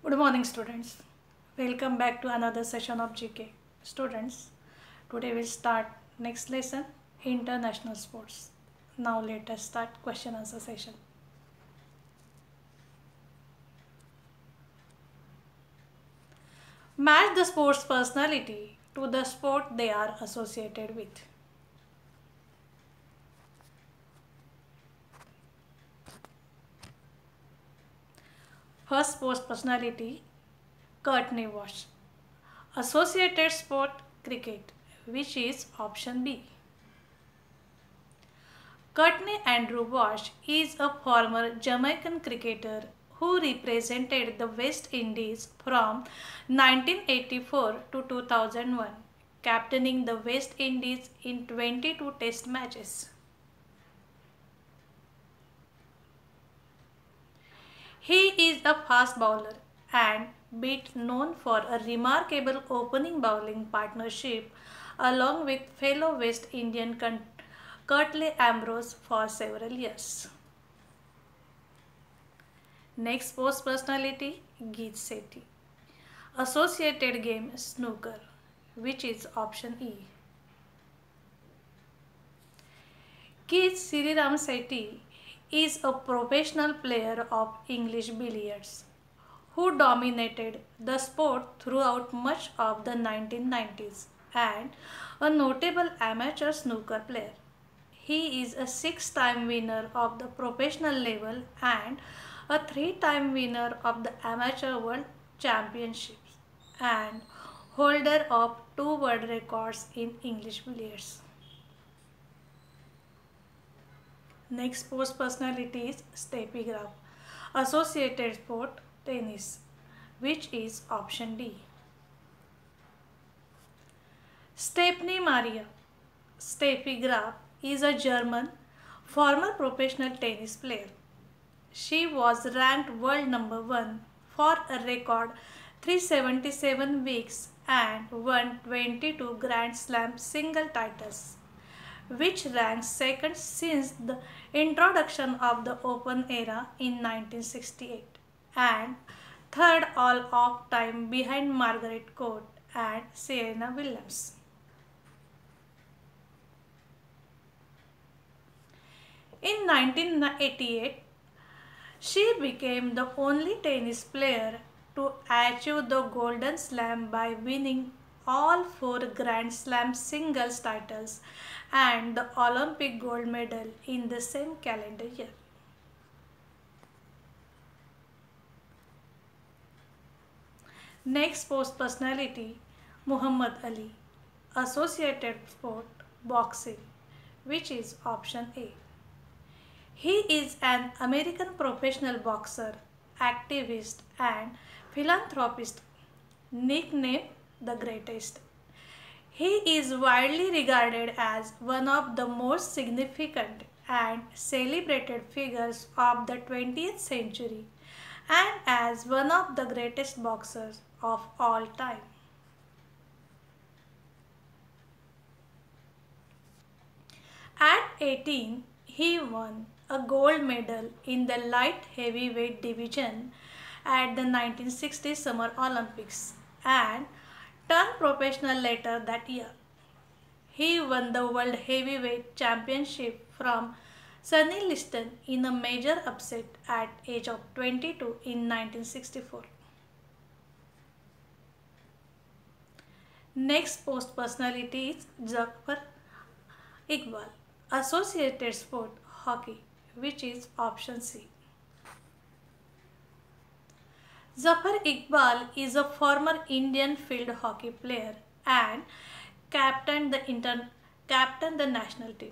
Good morning, students. Welcome back to another session of GK. Students, today we'll start next lesson, international sports. Now let us start question answer session. Match the sports personality to the sport they are associated with. First sports personality, Courtney Walsh. Associated sport, cricket, which is option B. Courtney Andrew Walsh is a former Jamaican cricketer who represented the West Indies from 1984 to 2001, captaining the West Indies in 22 Test matches. He is a fast bowler and bit known for a remarkable opening bowling partnership along with fellow West Indian Curtly Ambrose for several years. Next sports personality, Geet Sethi. Associated game, snooker, which is option E. Geet Sriram Sethi is a professional player of English billiards who dominated the sport throughout much of the 1990s and a notable amateur snooker player. He is a 6-time winner of the professional level and a 3-time winner of the Amateur World Championships and holder of 2 world records in English billiards. Next sports personality is Steffi Graf. Associated sport, tennis, which is option D. Stephanie Maria Steffi Graf is a German former professional tennis player. She was ranked world number 1 for a record 377 weeks and won 22 Grand Slam single titles, which ranks second since the introduction of the Open era in 1968 and third all of time behind Margaret Court and Serena Williams. In 1988, she became the only tennis player to achieve the Golden Slam by winning all 4 Grand Slam singles titles and the Olympic gold medal in the same calendar year. Next sports personality, Muhammad Ali. Associated sport, boxing, which is option A. He is an American professional boxer, activist and philanthropist, nicknamed the Greatest. He is widely regarded as one of the most significant and celebrated figures of the 20th century and as one of the greatest boxers of all time. At 18, he won a gold medal in the light heavyweight division at the 1960 Summer Olympics and turned professional later that year. He won the World Heavyweight Championship from Sonny Liston in a major upset at age of 22 in 1964. Next sports personality is Zafar Iqbal. Associated sport, hockey, which is option C. Zafar Iqbal is a former Indian field hockey player and captained the national team.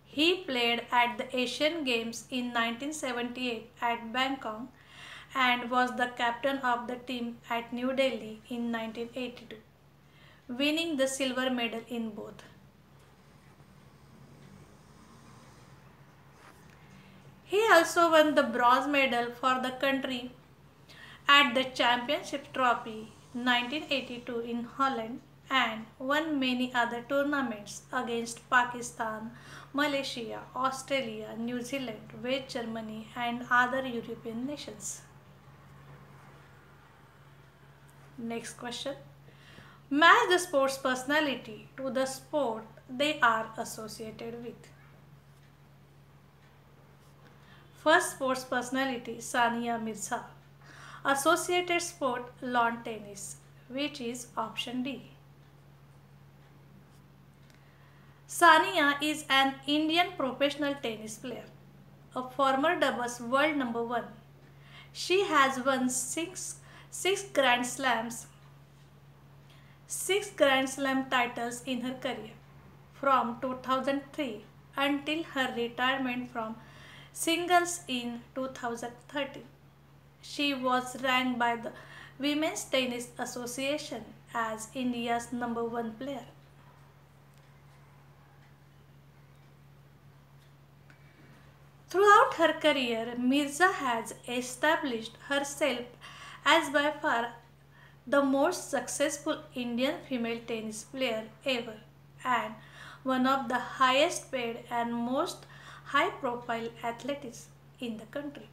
He played at the Asian Games in 1978 at Bangkok and was the captain of the team at New Delhi in 1982, winning the silver medal in both. He also won the bronze medal for the country at the Championship Trophy 1982 in Holland and won many other tournaments against Pakistan, Malaysia, Australia, New Zealand, West Germany and other European nations. Next question. Match the sports personality to the sport they are associated with. First sports personality Sania Mirza. Associated sport lawn tennis, which is option D. Sania is an Indian professional tennis player, a former doubles world number one. She has won six Grand Slam titles in her career from 2003 until her retirement from singles in 2013. She was ranked by the Women's Tennis Association as India's number one player. Throughout her career, Mirza has established herself as by far the most successful Indian female tennis player ever and one of the highest paid and most high profile athletes in the country.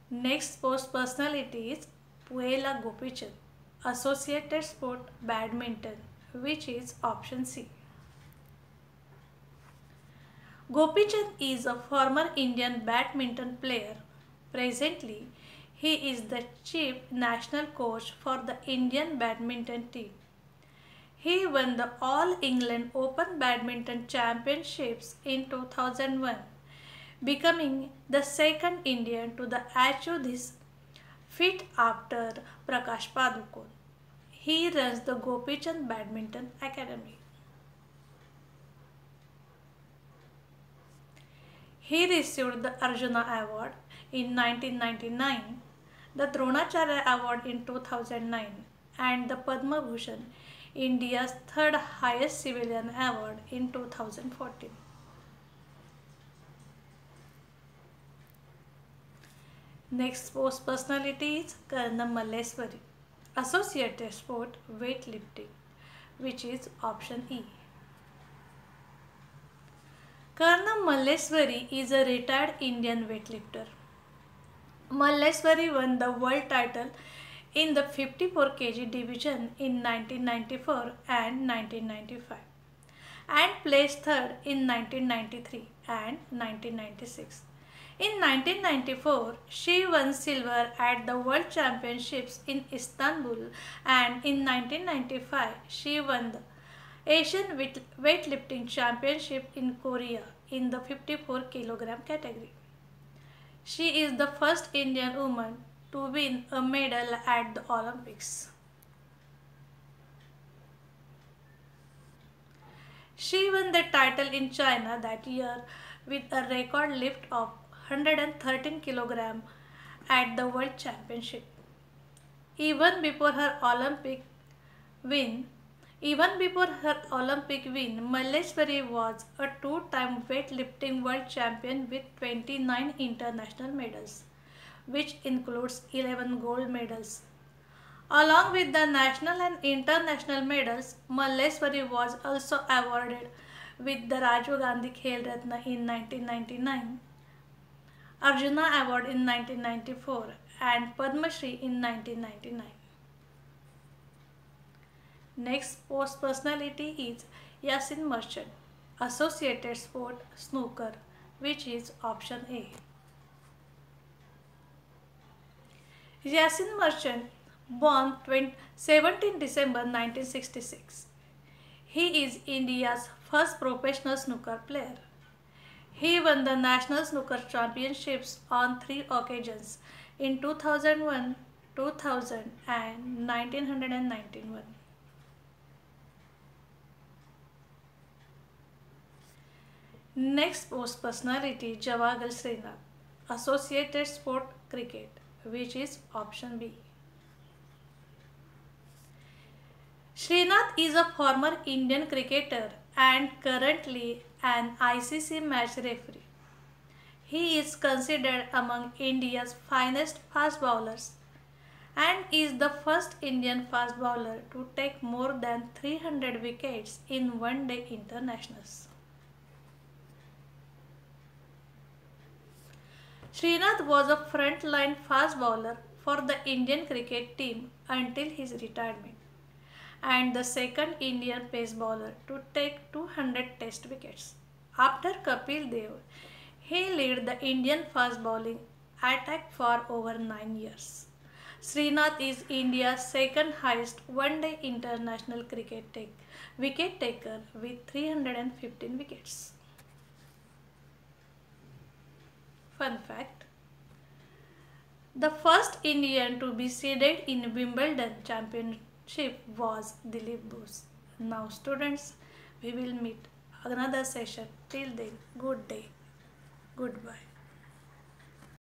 Next sports personality is Puela Gopichand, associated sport badminton, which is option C. Gopichand is a former Indian badminton player. Presently, he is the chief national coach for the Indian badminton team. He won the All England Open Badminton Championships in 2001, becoming the second Indian to achieve this feat after Prakash Padukone. He runs the Gopichand Badminton Academy. He received the Arjuna Award in 1999, the Dronacharya Award in 2009, and the Padma Bhushan, India's third highest civilian award, in 2014. Next sports personality is Karnam Malleswari, associated sport weightlifting, which is option E. Karnam Malleswari is a retired Indian weightlifter. Malleswari won the world title in the 54 kg division in 1994 and 1995 and placed third in 1993 and 1996. In 1994, she won silver at the World Championships in Istanbul, and in 1995, she won the Asian Weightlifting Championship in Korea in the 54 kg category. She is the first Indian woman to win a medal at the Olympics. She won the title in China that year with a record lift of 113 kg at the World Championship. Even before her Olympic win, Malleswari was a two-time weightlifting world champion with 29 international medals, which includes 11 gold medals. Along with the national and international medals, Malleswari was also awarded with the Rajiv Gandhi Khel Ratna in 1999, Arjuna Award in 1994 and Padma Shri in 1999. Next sports personality is Yasin Merchant, associated sport snooker, which is option A. Yasin Merchant born 17 December 1966. He is India's first professional snooker player. He won the National Snooker Championships on 3 occasions in 2001, 2000 and 1991. Next sports personality Javagal Srinath, associated sport cricket, which is option B. Srinath is a former Indian cricketer and currently an ICC match referee. He is considered among India's finest fast bowlers and is the first Indian fast bowler to take more than 300 wickets in one-day internationals. Srinath was a front-line fast bowler for the Indian cricket team until his retirement, and the second Indian pace bowler to take 200 test wickets. After Kapil Dev, he led the Indian fast bowling attack for over 9 years. Srinath is India's second highest one-day international wicket taker with 315 wickets. Fun fact: the first Indian to be seeded in Wimbledon Championship was Dilip Bose. Now students, we will meet another session. Till then, good day. Goodbye.